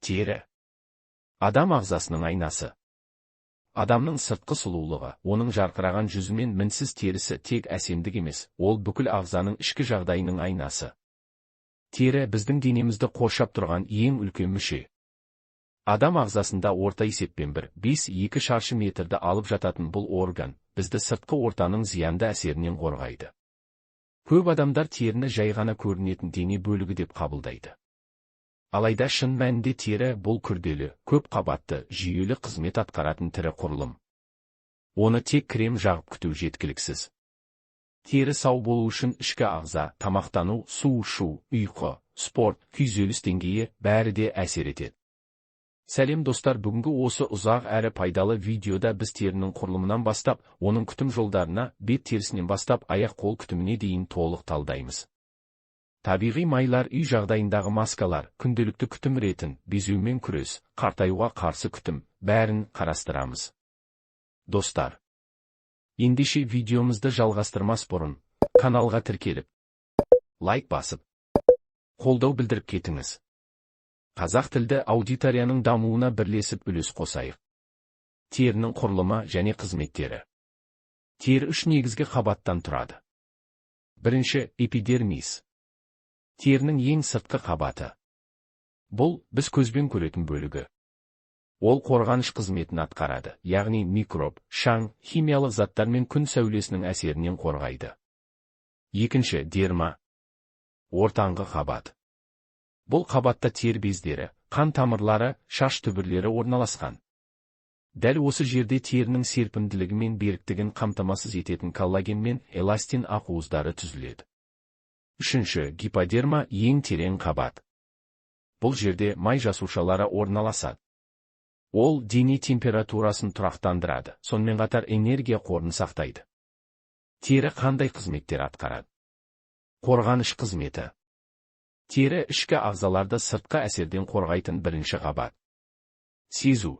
Тері. Адам ағзасының айнасы. Адамның сыртқы сұлулығы, оның жарқыраған жүзі мен мінсіз терісі тек әсемдік емес, ол бүкіл ағзаның ішкі жағдайының айнасы. Тері біздің денемізді қоршап тұрған ең үлкен мүше. Адам ағзасында орта есеппен 1,5-2 шаршы метрді алып жататын бұл орган, бізді сыртқы ортаның зиянды әсерінен қорғайды. Көп адамдар теріні жай ғана көрінетін дене бөлігі деп қабылдайды. Алайда шын мәнінде тері бұл күрделі, көп қабатты, жүйелі қызмет атқаратын тірі құрылым. Оны тек крем жағып күту жеткіліксіз. Тері сау болу үшін ішкі ағза, тамақтану, су ішу, ұйқы, спорт, күйзеліс деңгейі бәрі де әсер етеді. Сәлем достар, бүгінгі осы ұзақ әрі пайдалы видеода біз терінің құрылымынан бастап, оның күтім жолдарына, бет терісінен бастап аяқ-қол күтіміне дейін толық талдаймыз. Табиғи майлар, үй жағдайындағы маскалар, күнделікті күтім ретін, безеумен күрес, қартаюға қарсы күтім, бәрін қарастырамыз. Достар, ендеше видеомызды жалғастырмас бұрын, каналға тіркеліп, лайк басып, қолдау білдіріп кетіңіз. Қазақ тілді аудиторияның дамуына бірлесіп үлес қосайық. Терінің құрылымы және қызметтері. Тері үш негізгі қабаттан тұрады. Бірінші, эпидермис. Терінің ең сыртқы қабаты. Бұл, біз көзбен көретін бөлігі. Ол қорғаныш қызметін атқарады, яғни микроб, шаң, химиялық заттар мен күн сәулесінің әсерінен қорғайды. Екінші, дерма. Ортаңғы қабат. Бұл қабатта тер бездері, қан тамырлары, шаш түбірлері орналасқан. Дәл осы жерде терінің серпімділігі мен беріктігін қамтамасыз ететін коллаген мен эластин ақуыздары түзіледі. Үшінші, гиподерма, ең терең қабат. Бұл жерде май жасушалары орналасады. Ол дене температурасын тұрақтандырады, сонымен қатар энергия қорын сақтайды. Тері қандай қызметтер атқарады? Қорғаныш қызметі. Тері ішкі ағзаларды сыртқы әсерден қорғайтын бірінші қабат. Сезу.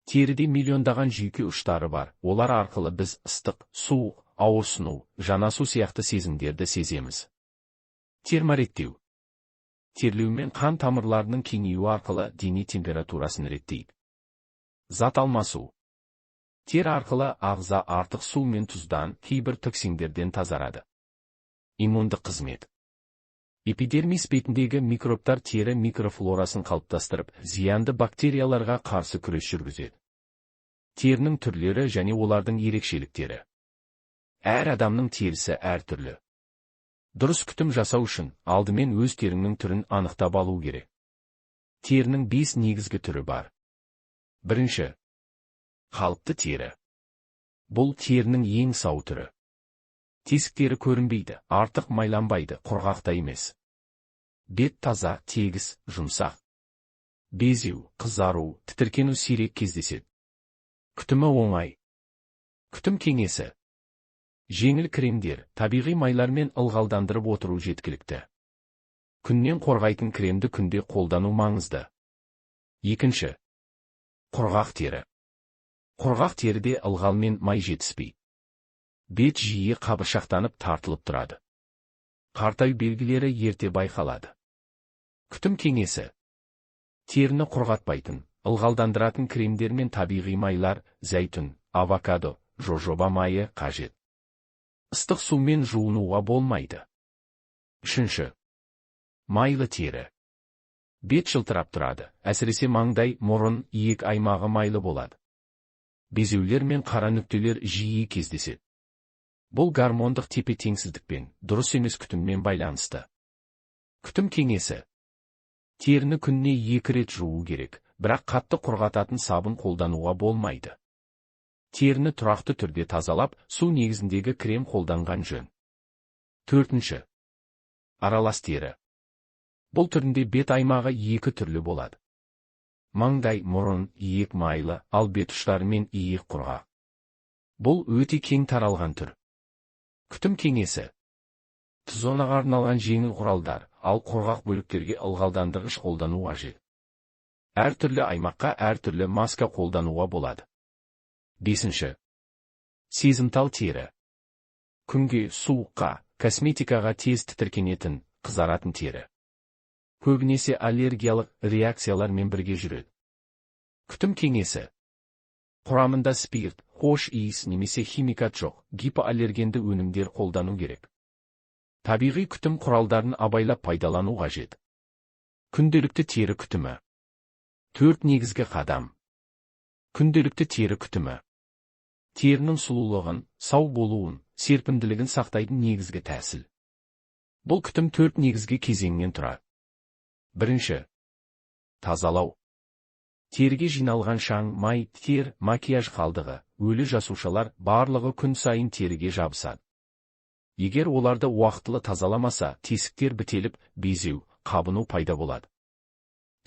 Теріде миллиондаған жүйке ұштары бар, олар арқылы біз ыстық, суық, ауырсыну, жанасу сияқты сезімдерді сеземіз. Термореттеу. Терлеу мен қан тамырларының кеңеюі арқылы дене температурасын реттейді. Зат алмасу. Тер арқылы ағза артық су мен тұздан, кейбір токсиндерден тазарады. Иммундық қызмет. Эпидермис бетіндегі микробтар тері микрофлорасын қалыптастырып, зиянды бактерияларға қарсы күрес жүргізеді. Терінің түрлері және олардың ерекшеліктері. Әр адамның терісі әртүрлі. Дұрыс күтім жасау үшін, алдымен өз теріңнің түрін анықтап алу керек. Терінің 5 негізгі түрі бар. Бірінші. Қалыпты тері. Бұл терінің ең сау түрі. Тесіктері көрінбейді, артық майланбайды, құрғақта емес. Бет таза, тегіс, жұмсақ. Безеу, қызару, тітіркену сирек кездеседі. Күтімі оңай. Күтім кеңесі. Жеңіл кремдер, табиғи майлармен ылғалдандырып отыру жеткілікті. Күннен қорғайтын кремді күнде қолдану маңызды. Екінші. Құрғақ тері. Құрғақ теріде ылғал мен май жетіспейді. Бет жиі қабыршақтанып тартылып тұрады. Қартаю белгілері ерте байқалады. Күтім кеңесі. Теріні құрғатпайтын, ылғалдандыратын кремдер мен табиғи майлар, зәйтүн, авокадо, жожоба майы қажет. Ыстық сумен жуынуға болмайды. Үшінші. Майлы тері. Бет жылтырап тұрады, әсіресе маңдай, мұрын, иек аймағы майлы болады. Безеулер мен қара нүктелер жиі кездеседі. Бұл гормондық тепе-теңсіздікпен, дұрыс емес күтіммен байланысты. Күтім кеңесі. Теріні күніне 2 рет жуу керек, бірақ қатты құрғататын сабын қолдануға болмайды. Теріні тұрақты түрде тазалап, су негізіндегі крем қолданған жөн. Төртінші. Аралас тері. Бұл түрінде бет аймағы 2 түрлі болады. Маңдай, мұрын, иек майлы, ал бет ұштары мен иек құрғақ. Бұл өте кең таралған түр. Күтім кеңесі. Зонаға арналған жеңіл құралдар, ал құрғақ бөліктерге ылғалдандырғыш қолдану қажет. Әртүрлі аймаққа әртүрлі маска қолдануға болады. Бесінші. Сезімтал тері. Күнге, суыққа, косметикаға тез тітіркенетін, қызаратын тері. көбінесе аллергиялық реакциялармен бірге жүреді. Күтім кеңесі. Құрамында спирт, хош иіс немесе химикат жоқ, гипоаллергенді өнімдер қолдану керек. Табиғи күтім құралдарын абайлап пайдалану қажет. Күнделікті тері күтімі. 4 негізгі қадам. Күнделікті тері күтімі. Терінің сұлулығын, сау болуын, серпімділігін сақтайтын негізгі тәсіл. Бұл күтім 4 негізгі кезеңнен тұрады. Бірінші. Тазалау. Теріге жиналған шаң, май, тер, макияж қалдығы, өлі жасушалар барлығы күн сайын теріге жабысады. Егер оларды уақытылы тазаламаса, тесіктер бітеліп, безеу, қабыну пайда болады.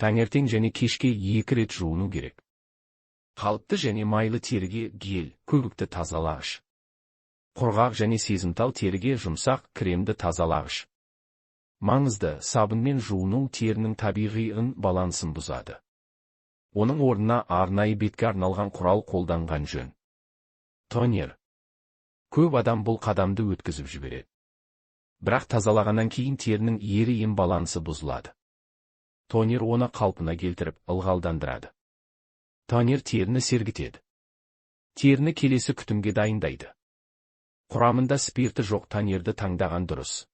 Таңертең және кешке 2 рет жуыну керек. Қалыпты және майлы теріге гель, көбікті тазалағыш. Құрғақ және сезімтал теріге жұмсақ, кремді тазалағыш. Маңызды, сабынмен жуыну терінің табиғи балансын бұзады. Оның орнына арнайы бетке арналған құрал қолданған жөн. Тонер. Көп адам бұл қадамды өткізіп жібереді. Бірақ тазалағаннан кейін терінің ері балансы бұзылады. Тонер оны қалпына келтіріп, ылғалдандырады. Тонер теріні сергітеді. Теріні келесі күтімге дайындайды. Құрамында спирті жоқ тонерді таңдаған дұрыс.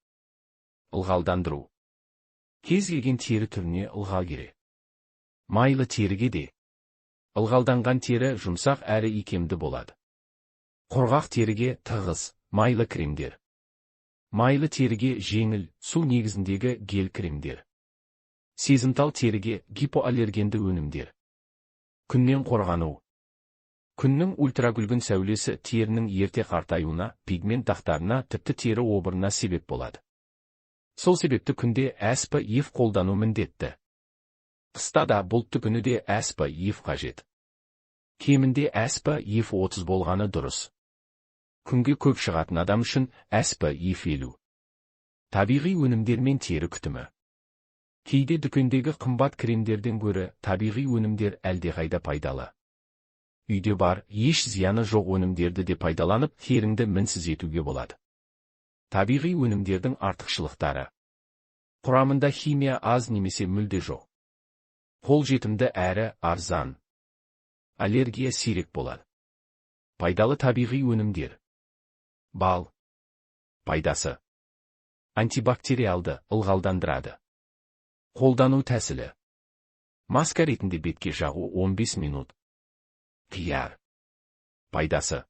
Ылғалдандыру. Кез келген тері түріне ылғал керек. Майлы теріге де. Ылғалданған тері жұмсақ әрі икемді болады. Құрғақ теріге тығыз, майлы кремдер. Майлы теріге жеңіл, су негізіндегі гель кремдер. Сезімтал теріге гипоаллергенді өнімдер. Күннен қорғану. Күннің ультракүлгін сәулесі терінің ерте қартаюына, пигмент дақтарына, тіпті тері обырына себеп болады. Сол себепті күнде SPF қолдану міндетті. Қыста да бұлтты күні де SPF қажет. Кемінде SPF 30 болғаны дұрыс. Күнге көп шығатын адам үшін SPF 50. Табиғи өнімдермен тері күтімі. Кейде дүкендегі қымбат кремдерден гөрі табиғи өнімдер әлдеқайда пайдалы. Үйде бар, еш зияны жоқ өнімдерді де пайдаланып, теріңді мінсіз етуге болады. Табиғи өнімдердің артықшылықтары. Құрамында химия аз немесе мүлде жоқ. Қолжетімді әрі арзан. Аллергия сирек болады. Пайдалы табиғи өнімдер. Бал. Пайдасы. Антибактериалды, ылғалдандырады. Қолдану тәсілі. Маска ретінде бетке жағу 15 минут. Қияр. Пайдасы.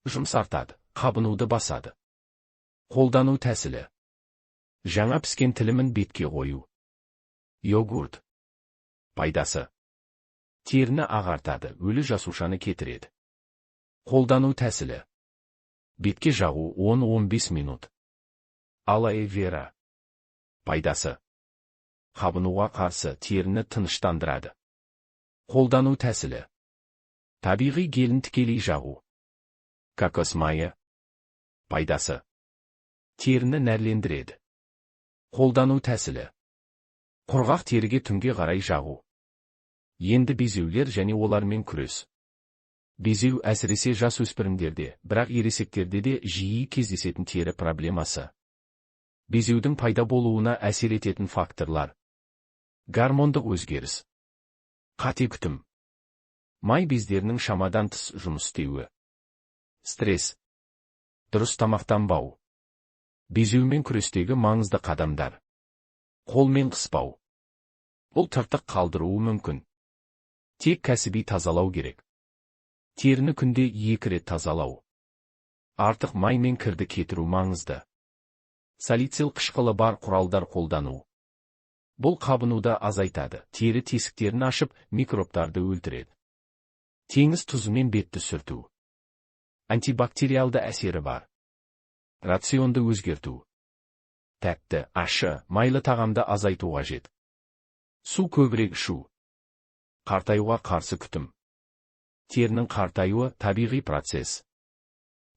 Жұмсартады, қабынуды басады. Қолдану тәсілі. Жаңа піскен тілімін бетке қою. Йогурт. Пайдасы. Теріні ағартады, өлі жасушаны кетіреді. Қолдану тәсілі. Бетке жағу 10-15 минут. Алоэ вера. Пайдасы. Қабынуға қарсы теріні тыныштандырады. Қолдану тәсілі. Табиғи гелін тікелей жағу. Кокос майы. Пайдасы. Теріні нәрлендіреді. Қолдану тәсілі. Құрғақ теріге түнге қарай жағу. Енді безеулер және олармен күрес. Безеу әсіресе жасөспірімдерде, бірақ ересектерде де жиі кездесетін тері проблемасы. Безеудің пайда болуына әсер ететін факторлар. Гормондық өзгеріс. Қате күтім. Май бездерінің шамадан тыс жұмыс істеуі. Стресс. Дұрыс тамақтанбау. Безеумен күрестегі маңызды қадамдар. Қолмен қыспау. Бұл тыртық қалдыруы мүмкін. Тек кәсіби тазалау керек. Теріні күнде 2 рет тазалау. Артық май мен кірді кетіру маңызды. Салицил қышқылы бар құралдар қолдану. Бұл қабынуды азайтады, тері тесіктерін ашып, микробтарды өлтіреді. Теңіз тұзымен бетті сүрту. Антибактериалды әсері бар. Рационды өзгерту. Тәтті, ащы, майлы тағамды азайту қажет. Су көбірек ішу. Қартаюға қарсы күтім. Терінің қартаюы табиғи процесс.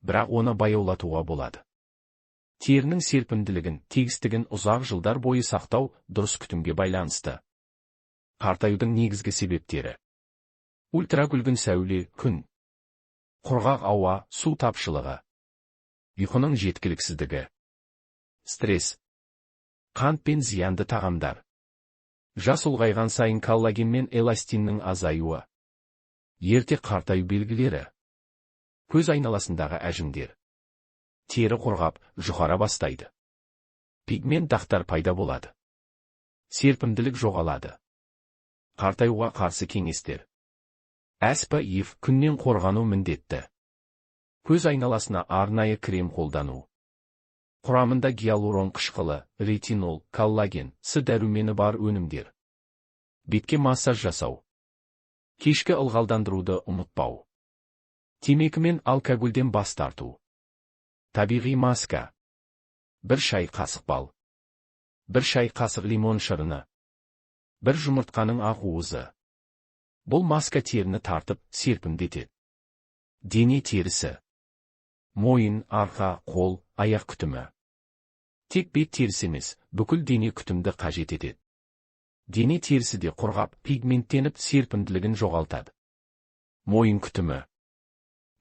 Бірақ оны баяулатуға болады. Терінің серпімділігін, тегістігін ұзақ жылдар бойы сақтау дұрыс күтімге байланысты. Қартаюдың негізгі себептері. Ультракүлгін сәуле, күн. Құрғақ ауа, су тапшылығы. Ұйқының жеткіліксіздігі. Стресс. Қант пен зиянды тағамдар. Жас ұлғайған сайын коллаген мен эластиннің азаюы. Ерте қартаю белгілері. Көз айналасындағы әжімдер. Тері құрғап, жұқара бастайды. Пигмент дақтар пайда болады. Серпімділік жоғалады. Қартаюға қарсы кеңестер. SPF күннен қорғану міндетті. Көз айналасына арнайы крем қолдану. Құрамында гиалурон қышқылы, ретинол, коллаген, С дәрумені бар өнімдер. Бетке массаж жасау. Кешкі ылғалдандыруды ұмытпау. Темекі мен алкогольден бас тарту. Табиғи маска. 1 шай қасық бал. 1 шай қасық лимон шырыны. 1 жұмыртқаның ақ уызы. Бұл маска теріні тартып, серпімдетеді. Дене терісі. Мойын, арқа, қол, аяқ күтімі. Тек бет терісі емес, бүкіл дене күтімді қажет етеді. Дене терісі де құрғап, пигменттеніп, серпімділігін жоғалтады. Мойын күтімі.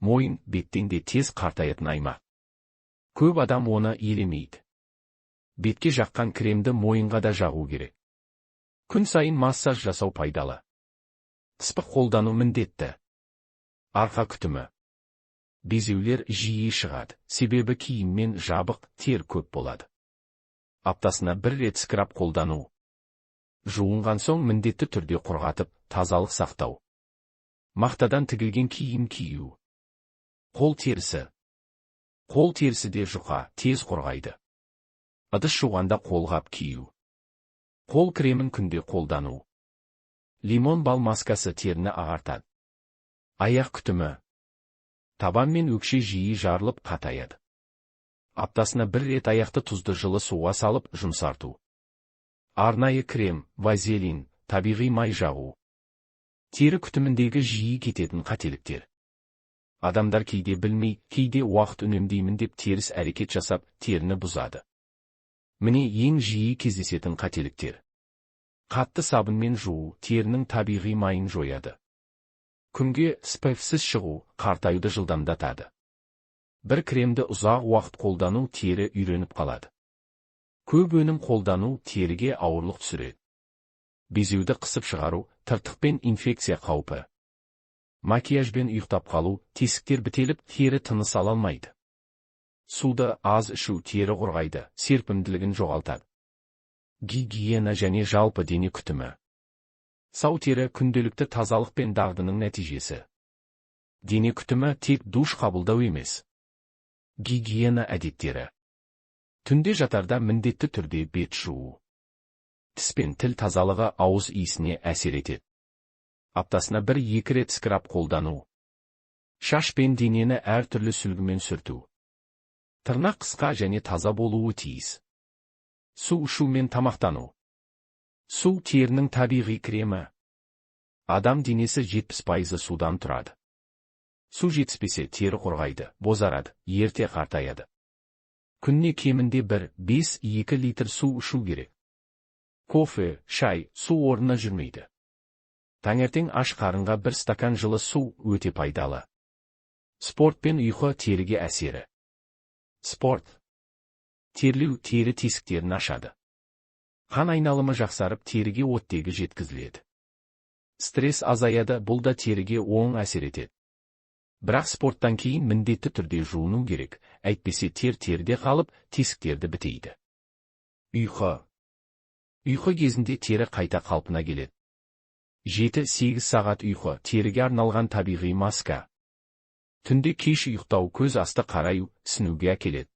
Мойын беттен де тез қартаятын аймақ. Көп адам оны елемейді. Бетке жаққан кремді мойынға да жағу керек. Күн сайын массаж жасау пайдалы. Спық қолдану міндетті. Арқа күтімі. Безеулер жиі шығады, себебі киім мен жабық, тер көп болады. Аптасына 1 рет скраб қолдану. Жуынған соң міндетті түрде құрғатып, тазалық сақтау. Мақтадан тігілген киім кию. Қол терісі. Қол терісі де жұқа, тез құрғайды. Ыдыс жуғанда қолғап кию. Қол кремін күнде қолдану. Лимон бал маскасы теріні ағартады. Аяқ күтімі. Табан мен өкше жиі жарылып қатаяды. Аптасына 1 рет аяқты тұзды жылы суға салып жұмсарту. Арнайы крем, вазелин, табиғи май жағу. Тері күтіміндегі жиі кететін қателіктер. Адамдар кейде білмей, кейде уақыт үнемдеймін деп теріс әрекет жасап, теріні бұзады. Міне ең жиі кездесетін қателіктер. Қатты сабынмен жуу терінің табиғи майын жояды. Күнге SPF-сіз шығу қартаюды жылдамдатады. Бір кремді ұзақ уақыт қолдану тері үйреніп қалады. Көп өнім қолдану теріге ауырлық түсіреді. Безеуді қысып шығару, тыртықпен инфекция қаупі. Макияжбен ұйықтап қалу, тесіктер бітеліп, тері тыныс ала алмайды. Суды аз ішу тері құрғайды, серпімділігін жоғалтады. Гигиена және жалпы дене күтімі. Сау тері күнделікті тазалық пен дағдының нәтижесі. Дене күтімі тек душ қабылдау емес. Гигиена әдеттері. Түнде жатарда міндетті түрде бет жуу. Тіс пен тіл тазалығы ауыз иісіне әсер етеді. Аптасына 1-2 рет скраб қолдану. Шаш пен денені әртүрлі сүлгімен сүрту. Тырнақ қысқа және таза болуы тиіс. Су ішу мен тамақтану. Су терінің табиғи кремі. Адам денесі 70% судан тұрады. Су жетіспесе тері құрғайды, бозарады, ерте қартаяды. Күнне кемінде 1-5-2 литр су ішу керек. Кофе, шай, су орнына жүрмейді. Таңертең аш қарынға 1 стакан жылы су өте пайдалы. Спорт пен ұйқы теріге әсері. Спорт. Терлеу тері тесіктерін ашады. Қан айналымы жақсарып теріге оттегі жеткізіледі. Стресс азаяды, бұл да теріге оң әсер етеді. Бірақ спорттан кейін міндетті түрде жуыну керек, әйтпесе теріде қалып, тесіктерді бітейді. Ұйқы. Ұйқы кезінде тері қайта қалпына келеді. 7-8 сағат ұйқы теріге арналған табиғи маска. Түнде кеш ұйықтау көз асты қараю, сінуге әкеледі.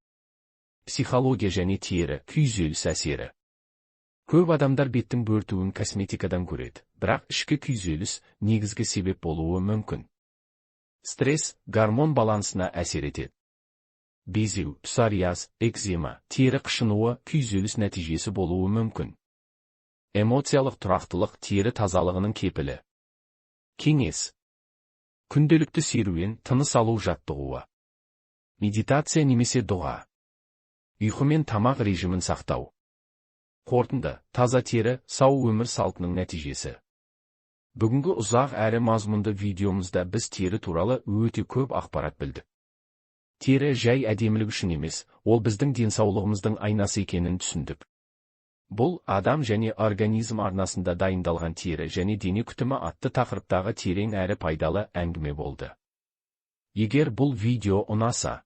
Психология және тері күйзеліс әсері. Көп адамдар беттің бөртуін косметикадан көреді, бірақ ішкі күйзеліс негізгі себеп болуы мүмкін. Стресс гормон балансына әсер етеді. Безеу, псориаз, экзема, тері қышынуы күйзеліс нәтижесі болуы мүмкін. Эмоциялық тұрақтылық тері тазалығының кепілі. Кеңес. Күнделікті серуен, тыныс алу жаттығуы. Медитация немесе дұға. Ұйқы мен тамақ режимін сақтау. Қорытынды, таза тері, сау өмір салтының нәтижесі. Бүгінгі ұзақ әрі мазмұнды видеомызда біз тері туралы өте көп ақпарат білдік. Тері жай әдемілік үшін емес, ол біздің денсаулығымыздың айнасы екенін түсіндік. Бұл адам және организм арнасында дайындалған тері және дене күтімі атты тақырыптағы терең әрі пайдалы әңгіме болды. Егер бұл видео ұнаса,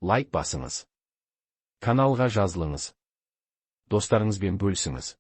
лайк басыңыз. Каналға жазылыңыз. Достарыңызбен бөлісіңіз.